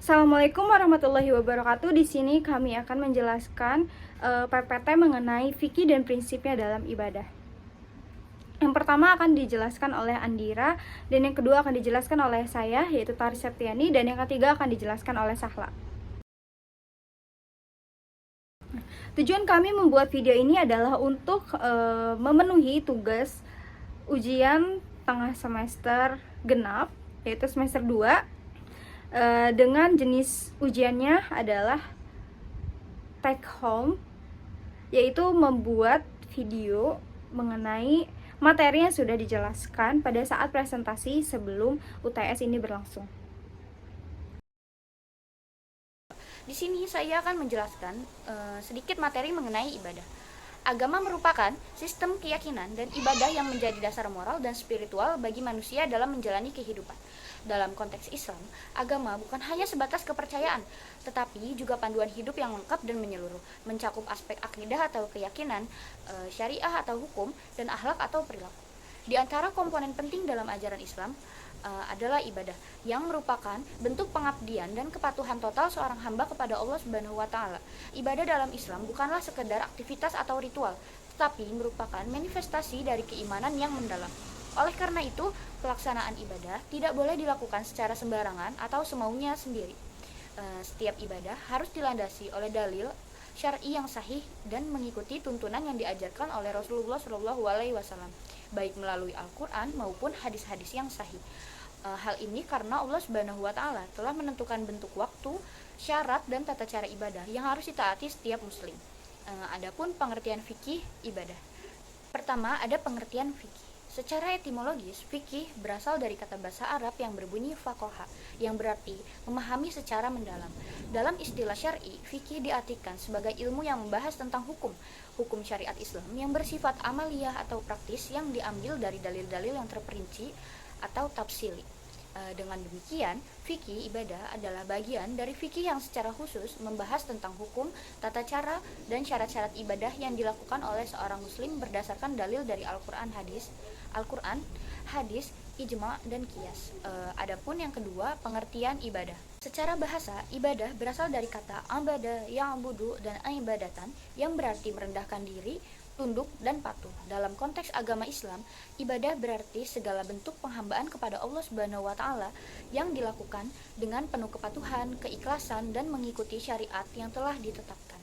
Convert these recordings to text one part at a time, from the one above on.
Assalamualaikum warahmatullahi wabarakatuh. Di sini kami akan menjelaskan PPT mengenai fikih dan prinsipnya dalam ibadah. Yang pertama akan dijelaskan oleh Andira, dan yang kedua akan dijelaskan oleh saya, yaitu Tari Septiani, dan yang ketiga akan dijelaskan oleh Sahla. Tujuan kami membuat video ini adalah untuk memenuhi tugas ujian tengah semester genap, yaitu semester 2, dengan jenis ujiannya adalah take home, yaitu membuat video mengenai materi yang sudah dijelaskan pada saat presentasi sebelum UTS ini berlangsung. Di sini saya akan menjelaskan sedikit materi mengenai ibadah. Agama merupakan sistem keyakinan dan ibadah yang menjadi dasar moral dan spiritual bagi manusia dalam menjalani kehidupan. Dalam konteks Islam, agama bukan hanya sebatas kepercayaan, tetapi juga panduan hidup yang lengkap dan menyeluruh, mencakup aspek akidah atau keyakinan, syariah atau hukum, dan akhlak atau perilaku. Di antara komponen penting dalam ajaran Islam adalah ibadah, yang merupakan bentuk pengabdian dan kepatuhan total seorang hamba kepada Allah Subhanahu wa taala. Ibadah dalam Islam bukanlah sekedar aktivitas atau ritual, tetapi merupakan manifestasi dari keimanan yang mendalam. Oleh karena itu, pelaksanaan ibadah tidak boleh dilakukan secara sembarangan atau semaunya sendiri. Setiap ibadah harus dilandasi oleh dalil syar'i yang sahih dan mengikuti tuntunan yang diajarkan oleh Rasulullah SAW, baik melalui Al-Quran maupun hadis-hadis yang sahih. Hal ini karena Allah Subhanahu wa taala telah menentukan bentuk waktu, syarat dan tata cara ibadah yang harus ditaati setiap muslim. Adapun pengertian fikih ibadah. Pertama, ada pengertian fikih. Secara etimologis, fikih berasal dari kata bahasa Arab yang berbunyi faqaha, yang berarti memahami secara mendalam. Dalam istilah syar'i, fikih diartikan sebagai ilmu yang membahas tentang hukum syariat Islam yang bersifat amaliyah atau praktis yang diambil dari dalil-dalil yang terperinci atau tafsili. Dengan demikian, fikih ibadah adalah bagian dari fikih yang secara khusus membahas tentang hukum, tata cara, dan syarat-syarat ibadah yang dilakukan oleh seorang muslim berdasarkan dalil dari Al-Quran, hadis, ijma, dan qiyas. Adapun yang kedua, pengertian ibadah. Secara bahasa, ibadah berasal dari kata abada, ya'budu, dan ibadatan, yang berarti merendahkan diri, tunduk, dan patuh. Dalam konteks agama Islam, ibadah berarti segala bentuk penghambaan kepada Allah Subhanahu wa taala yang dilakukan dengan penuh kepatuhan, keikhlasan, dan mengikuti syariat yang telah ditetapkan.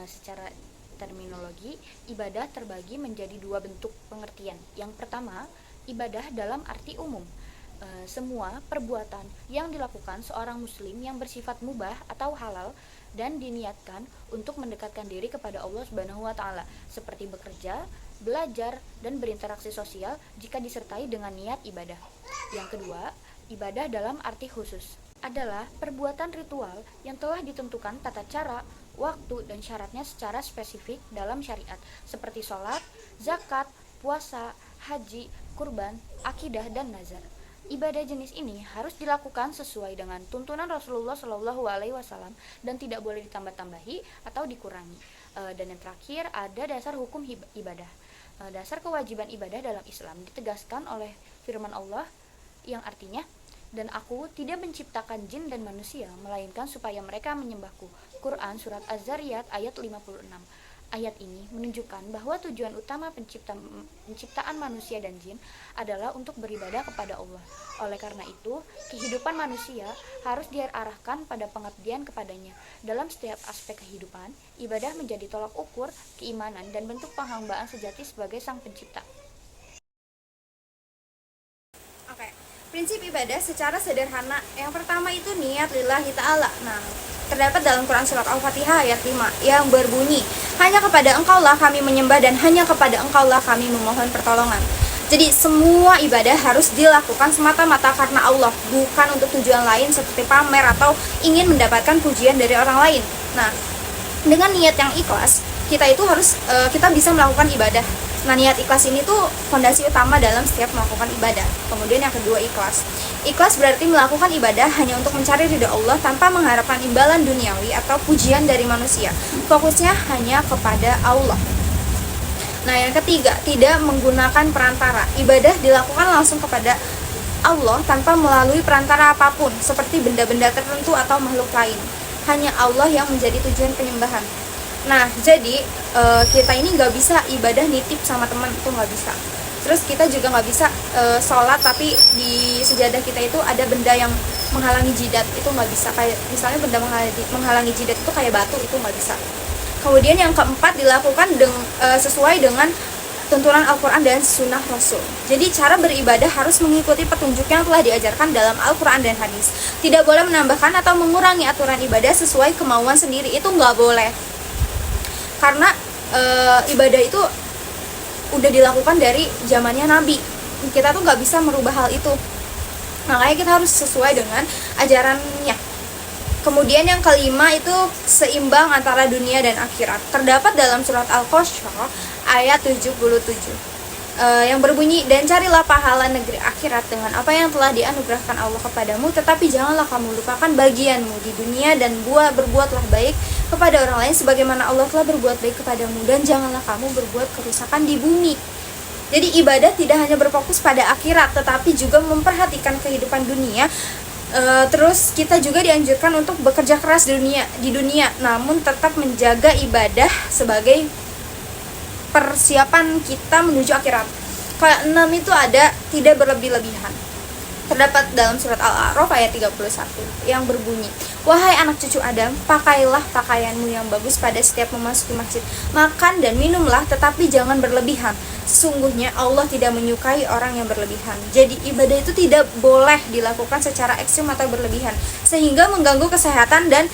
Secara terminologi, ibadah terbagi menjadi dua bentuk pengertian. Yang pertama, ibadah dalam arti umum. Semua perbuatan yang dilakukan seorang muslim yang bersifat mubah atau halal dan diniatkan untuk mendekatkan diri kepada Allah Subhanahu wa taala, seperti bekerja, belajar, dan berinteraksi sosial jika disertai dengan niat ibadah. Yang kedua, ibadah dalam arti khusus adalah perbuatan ritual yang telah ditentukan tata cara, waktu, dan syaratnya secara spesifik dalam syariat, seperti sholat, zakat, puasa, haji, kurban, akidah, dan nazar. Ibadah jenis ini harus dilakukan sesuai dengan tuntunan Rasulullah SAW dan tidak boleh ditambah-tambahi atau dikurangi. Dan yang terakhir, ada dasar hukum ibadah. Dasar kewajiban ibadah dalam Islam ditegaskan oleh firman Allah yang artinya, dan aku tidak menciptakan jin dan manusia melainkan supaya mereka menyembahku. Quran Surat Az-Zariyat ayat 56. Ayat ini menunjukkan bahwa tujuan utama penciptaan manusia dan jin adalah untuk beribadah kepada Allah. Oleh karena itu, kehidupan manusia harus diarahkan pada pengabdian kepadanya. Dalam setiap aspek kehidupan, ibadah menjadi tolak ukur keimanan dan bentuk penghambaan sejati sebagai Sang Pencipta. Prinsip ibadah secara sederhana. Yang pertama itu niat lillahi ta'ala. Nah, terdapat dalam Quran Surat Al-Fatihah ayat 5 yang berbunyi, hanya kepada engkaulah kami menyembah dan hanya kepada engkaulah kami memohon pertolongan. Jadi semua ibadah harus dilakukan semata-mata karena Allah, bukan untuk tujuan lain seperti pamer atau ingin mendapatkan pujian dari orang lain. Nah, dengan niat yang ikhlas, kita bisa melakukan ibadah. Nah, niat ikhlas ini tuh fondasi utama dalam setiap melakukan ibadah. Kemudian yang kedua, ikhlas. Ikhlas berarti melakukan ibadah hanya untuk mencari ridha Allah tanpa mengharapkan imbalan duniawi atau pujian dari manusia. Fokusnya hanya kepada Allah. Nah, yang ketiga, tidak menggunakan perantara. Ibadah dilakukan langsung kepada Allah tanpa melalui perantara apapun, seperti benda-benda tertentu atau makhluk lain. Hanya Allah yang menjadi tujuan penyembahan. Nah, jadi kita ini nggak bisa ibadah nitip sama teman, itu nggak bisa. Terus kita juga nggak bisa sholat tapi di sejadah kita itu ada benda yang menghalangi jidat, itu nggak bisa. Kayak misalnya benda menghalangi jidat itu kayak batu, itu nggak bisa. Kemudian yang keempat, dilakukan sesuai dengan tuntunan Al-Quran dan Sunnah Rasul. Jadi cara beribadah harus mengikuti petunjuk yang telah diajarkan dalam Al-Quran dan hadis. Tidak boleh menambahkan atau mengurangi aturan ibadah sesuai kemauan sendiri, itu nggak boleh. Karena ibadah itu udah dilakukan dari zamannya Nabi. Kita tuh nggak bisa merubah hal itu. Makanya kita harus sesuai dengan ajarannya. Kemudian yang kelima itu seimbang antara dunia dan akhirat. Terdapat dalam surat Al-Qasyar ayat 77 yang berbunyi, dan carilah pahala negeri akhirat dengan apa yang telah dianugerahkan Allah kepadamu, tetapi janganlah kamu lupakan bagianmu di dunia dan berbuatlah baik kepada orang lain sebagaimana Allah telah berbuat baik kepadamu, dan janganlah kamu berbuat kerusakan di bumi. Jadi ibadah tidak hanya berfokus pada akhirat, tetapi juga memperhatikan kehidupan dunia. Terus kita juga dianjurkan untuk bekerja keras di dunia, namun tetap menjaga ibadah sebagai persiapan kita menuju akhirat. Kalau 6 itu ada tidak berlebih-lebihan. Terdapat dalam surat Al-A'raf ayat 31 yang berbunyi, wahai anak cucu Adam, pakailah pakaianmu yang bagus pada setiap memasuki masjid. Makan dan minumlah, tetapi jangan berlebihan. Sesungguhnya Allah tidak menyukai orang yang berlebihan. Jadi ibadah itu tidak boleh dilakukan secara ekstrim atau berlebihan, sehingga mengganggu kesehatan dan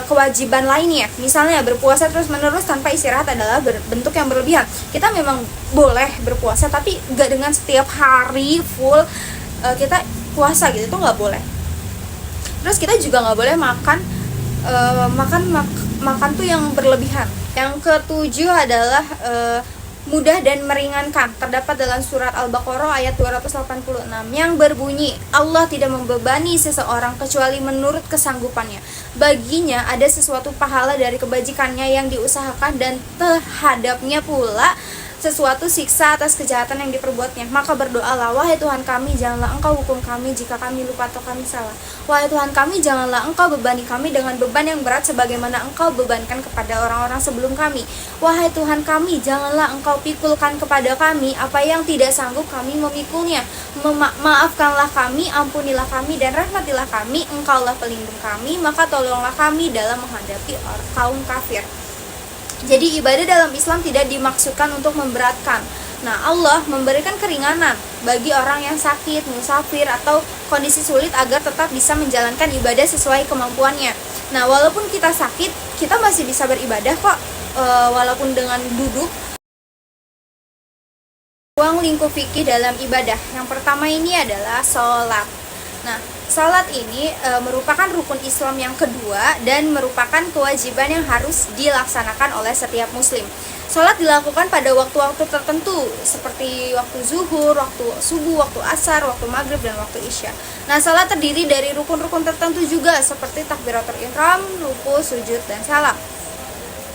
kewajiban lainnya. Misalnya berpuasa terus-menerus tanpa istirahat adalah bentuk yang berlebihan. Kita memang boleh berpuasa, tapi nggak dengan setiap hari full kita puasa gitu, itu nggak boleh. Terus kita juga nggak boleh makan tuh yang berlebihan. Yang ketujuh adalah mudah dan meringankan. Terdapat dalam surat Al-Baqarah ayat 286 yang berbunyi, Allah tidak membebani seseorang kecuali menurut kesanggupannya. Baginya ada sesuatu pahala dari kebajikannya yang diusahakan, dan terhadapnya pula sesuatu siksa atas kejahatan yang diperbuatnya. Maka berdoalah, wahai Tuhan kami, janganlah Engkau hukum kami jika kami lupa atau kami salah. Wahai Tuhan kami, janganlah Engkau bebani kami dengan beban yang berat sebagaimana Engkau bebankan kepada orang-orang sebelum kami. Wahai Tuhan kami, janganlah Engkau pikulkan kepada kami apa yang tidak sanggup kami memikulnya. Maafkanlah kami, ampunilah kami, dan rahmatilah kami. Engkaulah pelindung kami, maka tolonglah kami dalam menghadapi kaum kafir. Jadi ibadah dalam Islam tidak dimaksudkan untuk memberatkan. Nah, Allah memberikan keringanan bagi orang yang sakit, musafir, atau kondisi sulit agar tetap bisa menjalankan ibadah sesuai kemampuannya. Nah, walaupun kita sakit, kita masih bisa beribadah kok, walaupun dengan duduk. Ruang lingkup fikih dalam ibadah. Yang pertama ini adalah sholat. Nah, salat ini merupakan rukun Islam yang kedua dan merupakan kewajiban yang harus dilaksanakan oleh setiap muslim. Salat dilakukan pada waktu-waktu tertentu seperti waktu zuhur, waktu subuh, waktu asar, waktu maghrib, dan waktu isya. Nah, salat terdiri dari rukun-rukun tertentu juga seperti takbiratul ihram, ruku, sujud, dan salam.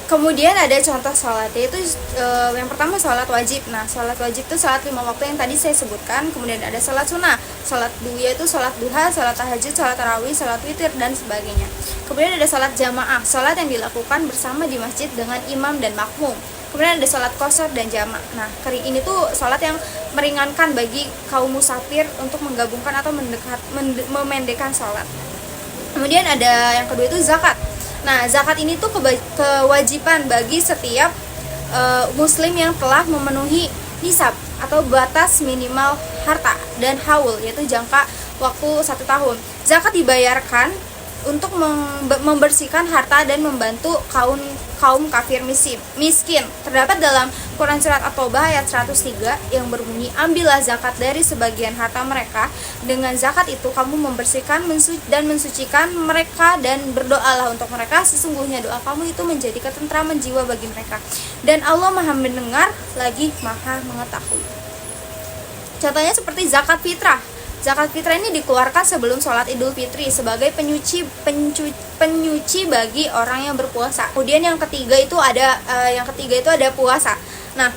Kemudian ada contoh sholat, yaitu yang pertama sholat wajib. Nah, sholat wajib itu sholat 5 waktu yang tadi saya sebutkan. Kemudian ada sholat sunnah, sholat duha itu sholat duha, sholat tahajud, sholat tarawih, sholat witir, dan sebagainya. Kemudian ada sholat jamaah, sholat yang dilakukan bersama di masjid dengan imam dan makmum. Kemudian ada sholat qashar dan jama'. Nah, ini tuh sholat yang meringankan bagi kaum musafir untuk menggabungkan atau memendekkan sholat. Kemudian ada yang kedua itu zakat. Nah, zakat ini tuh kewajiban bagi setiap muslim yang telah memenuhi nisab atau batas minimal harta dan haul, yaitu jangka waktu 1 tahun. Zakat dibayarkan untuk membersihkan harta dan membantu kaum kafir miskin. Terdapat dalam Quran surat At-Taubah ayat 103 yang berbunyi, ambillah zakat dari sebagian harta mereka. Dengan zakat itu kamu membersihkan dan mensucikan mereka, dan berdoalah untuk mereka. Sesungguhnya doa kamu itu menjadi ketentraman jiwa bagi mereka. Dan Allah Maha mendengar lagi Maha mengetahui. Contohnya seperti zakat fitrah. Zakat fitrah ini dikeluarkan sebelum sholat Idul Fitri sebagai penyuci bagi orang yang berpuasa. Kemudian yang ketiga itu ada puasa. Nah,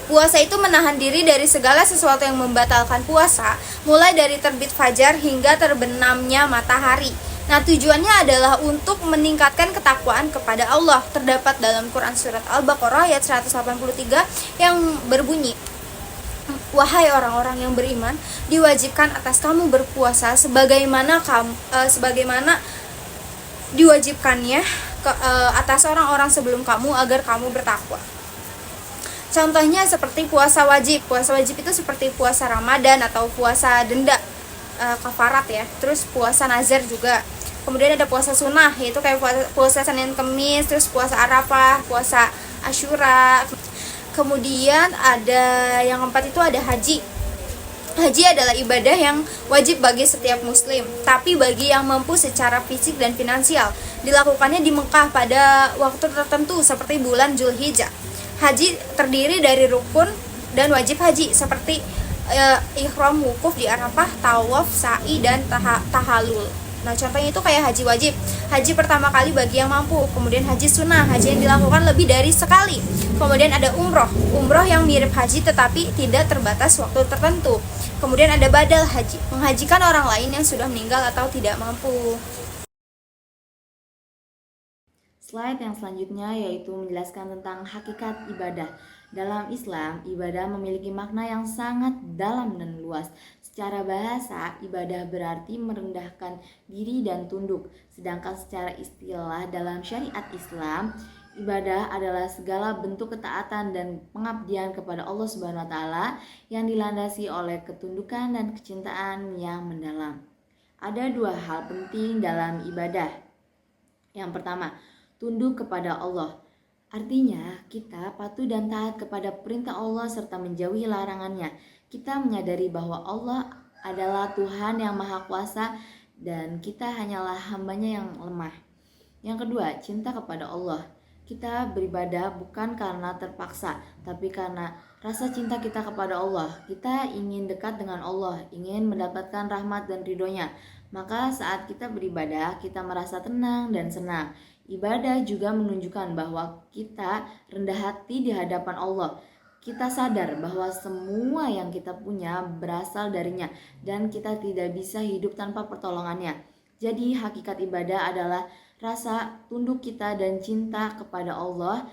Puasa itu menahan diri dari segala sesuatu yang membatalkan puasa, mulai dari terbit fajar hingga terbenamnya matahari. Nah, tujuannya adalah untuk meningkatkan ketakwaan kepada Allah. Terdapat dalam Quran surat Al-Baqarah ayat 183 yang berbunyi, "Wahai orang-orang yang beriman, diwajibkan atas kamu berpuasa sebagaimana diwajibkannya atas orang-orang sebelum kamu agar kamu bertakwa." Contohnya seperti puasa wajib. Puasa wajib itu seperti puasa Ramadan atau puasa denda kafarat ya. Terus puasa nazar juga. Kemudian ada puasa sunnah, yaitu kayak puasa Senin Kemis, terus puasa Arafah, puasa Asyura. Kemudian ada yang keempat itu ada haji. Haji adalah ibadah yang wajib bagi setiap muslim, tapi bagi yang mampu secara fisik dan finansial. Dilakukannya di Mekah pada waktu tertentu seperti bulan Zulhijjah. Haji terdiri dari rukun dan wajib haji seperti ihram, wukuf di Arafah, tawaf, sa'i, dan tahallul. Nah, contohnya itu kayak haji wajib. Haji pertama kali bagi yang mampu. Kemudian haji sunnah, haji yang dilakukan lebih dari sekali. Kemudian ada umroh. Umroh yang mirip haji tetapi tidak terbatas waktu tertentu. Kemudian ada badal haji, menghajikan orang lain yang sudah meninggal atau tidak mampu. Slide yang selanjutnya yaitu menjelaskan tentang hakikat ibadah. Dalam Islam, ibadah memiliki makna yang sangat dalam dan luas. Secara bahasa, ibadah berarti merendahkan diri dan tunduk. Sedangkan secara istilah dalam syariat Islam, ibadah adalah segala bentuk ketaatan dan pengabdian kepada Allah Subhanahu wa taala yang dilandasi oleh ketundukan dan kecintaan yang mendalam. Ada dua hal penting dalam ibadah. Yang pertama, tunduk kepada Allah. Artinya, kita patuh dan taat kepada perintah Allah serta menjauhi larangannya. Kita menyadari bahwa Allah adalah Tuhan yang Maha Kuasa dan kita hanyalah hambanya yang lemah. Yang kedua, cinta kepada Allah. Kita beribadah bukan karena terpaksa, tapi karena rasa cinta kita kepada Allah. Kita ingin dekat dengan Allah, ingin mendapatkan rahmat dan ridhonya. Maka saat kita beribadah, kita merasa tenang dan senang. Ibadah juga menunjukkan bahwa kita rendah hati di hadapan Allah. Kita sadar bahwa semua yang kita punya berasal darinya dan kita tidak bisa hidup tanpa pertolongannya. Jadi hakikat ibadah adalah rasa tunduk kita dan cinta kepada Allah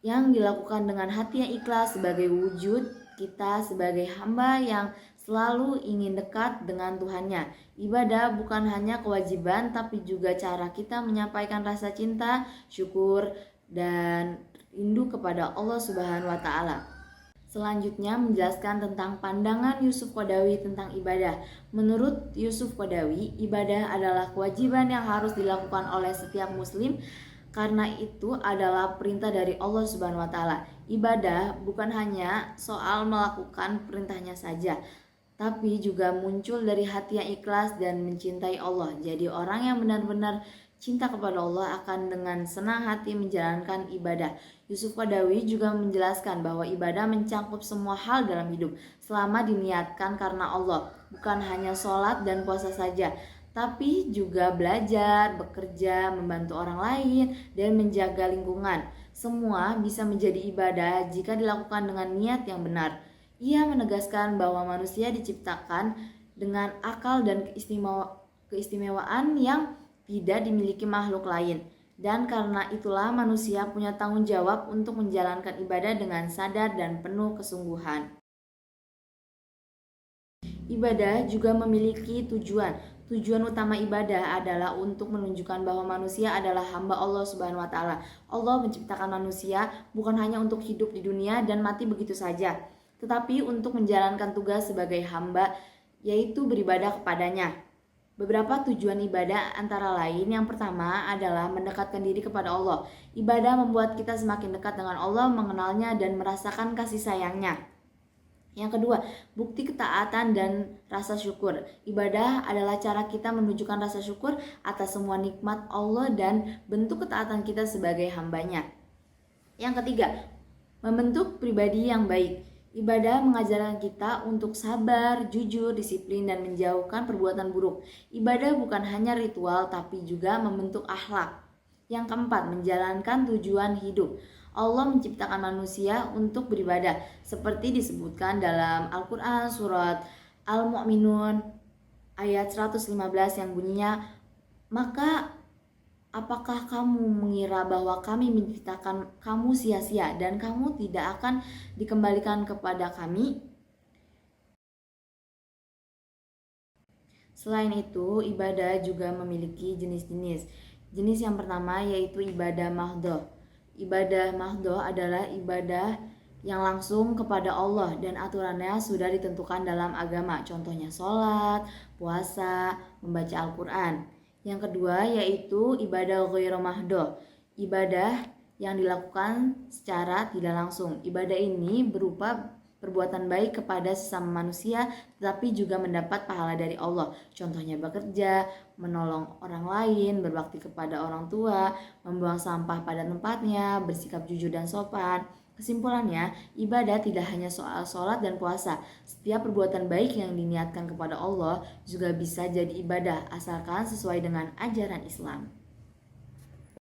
yang dilakukan dengan hati yang ikhlas sebagai wujud kita sebagai hamba yang selalu ingin dekat dengan Tuhannya. Ibadah bukan hanya kewajiban tapi juga cara kita menyampaikan rasa cinta, syukur, dan rindu kepada Allah Subhanahu wa taala. Selanjutnya menjelaskan tentang pandangan Yusuf Qaradawi tentang ibadah. Menurut Yusuf Qaradawi, ibadah adalah kewajiban yang harus dilakukan oleh setiap muslim karena itu adalah perintah dari Allah Subhanahu wa taala. Ibadah bukan hanya soal melakukan perintahnya saja, tapi juga muncul dari hati yang ikhlas dan mencintai Allah. Jadi orang yang benar-benar cinta kepada Allah akan dengan senang hati menjalankan ibadah. Yusuf Qaradawi juga menjelaskan bahwa ibadah mencakup semua hal dalam hidup selama diniatkan karena Allah. Bukan hanya sholat dan puasa saja, tapi juga belajar, bekerja, membantu orang lain, dan menjaga lingkungan. Semua bisa menjadi ibadah jika dilakukan dengan niat yang benar. Ia menegaskan bahwa manusia diciptakan dengan akal dan keistimewaan yang tidak dimiliki makhluk lain. Dan karena itulah manusia punya tanggung jawab untuk menjalankan ibadah dengan sadar dan penuh kesungguhan. Ibadah juga memiliki tujuan. Tujuan utama ibadah adalah untuk menunjukkan bahwa manusia adalah hamba Allah Subhanahu wa taala. Allah menciptakan manusia bukan hanya untuk hidup di dunia dan mati begitu saja, tetapi untuk menjalankan tugas sebagai hamba, yaitu beribadah kepadanya. Beberapa tujuan ibadah antara lain yang pertama adalah mendekatkan diri kepada Allah. Ibadah membuat kita semakin dekat dengan Allah, mengenalnya dan merasakan kasih sayangnya. Yang kedua, bukti ketaatan dan rasa syukur. Ibadah adalah cara kita menunjukkan rasa syukur atas semua nikmat Allah dan bentuk ketaatan kita sebagai hambanya. Yang ketiga, membentuk pribadi yang baik. Ibadah mengajarkan kita untuk sabar, jujur, disiplin, dan menjauhkan perbuatan buruk. Ibadah bukan hanya ritual, tapi juga membentuk akhlak. Yang keempat, menjalankan tujuan hidup. Allah menciptakan manusia untuk beribadah, seperti disebutkan dalam Al-Quran surat Al-Mu'minun ayat 115 yang bunyinya, "Maka apakah kamu mengira bahwa kami menciptakan kamu sia-sia dan kamu tidak akan dikembalikan kepada kami?" Selain itu, ibadah juga memiliki jenis-jenis. Jenis yang pertama yaitu ibadah mahdhah. Ibadah mahdhah adalah ibadah yang langsung kepada Allah dan aturannya sudah ditentukan dalam agama. Contohnya sholat, puasa, membaca Al-Quran. Yang kedua yaitu ibadah ghairu mahdhah. Ibadah yang dilakukan secara tidak langsung. Ibadah ini berupa perbuatan baik kepada sesama manusia, tetapi juga mendapat pahala dari Allah. Contohnya bekerja, menolong orang lain, berbakti kepada orang tua, membuang sampah pada tempatnya, bersikap jujur dan sopan. Kesimpulannya, ibadah tidak hanya soal sholat dan puasa. Setiap perbuatan baik yang diniatkan kepada Allah juga bisa jadi ibadah, asalkan sesuai dengan ajaran Islam.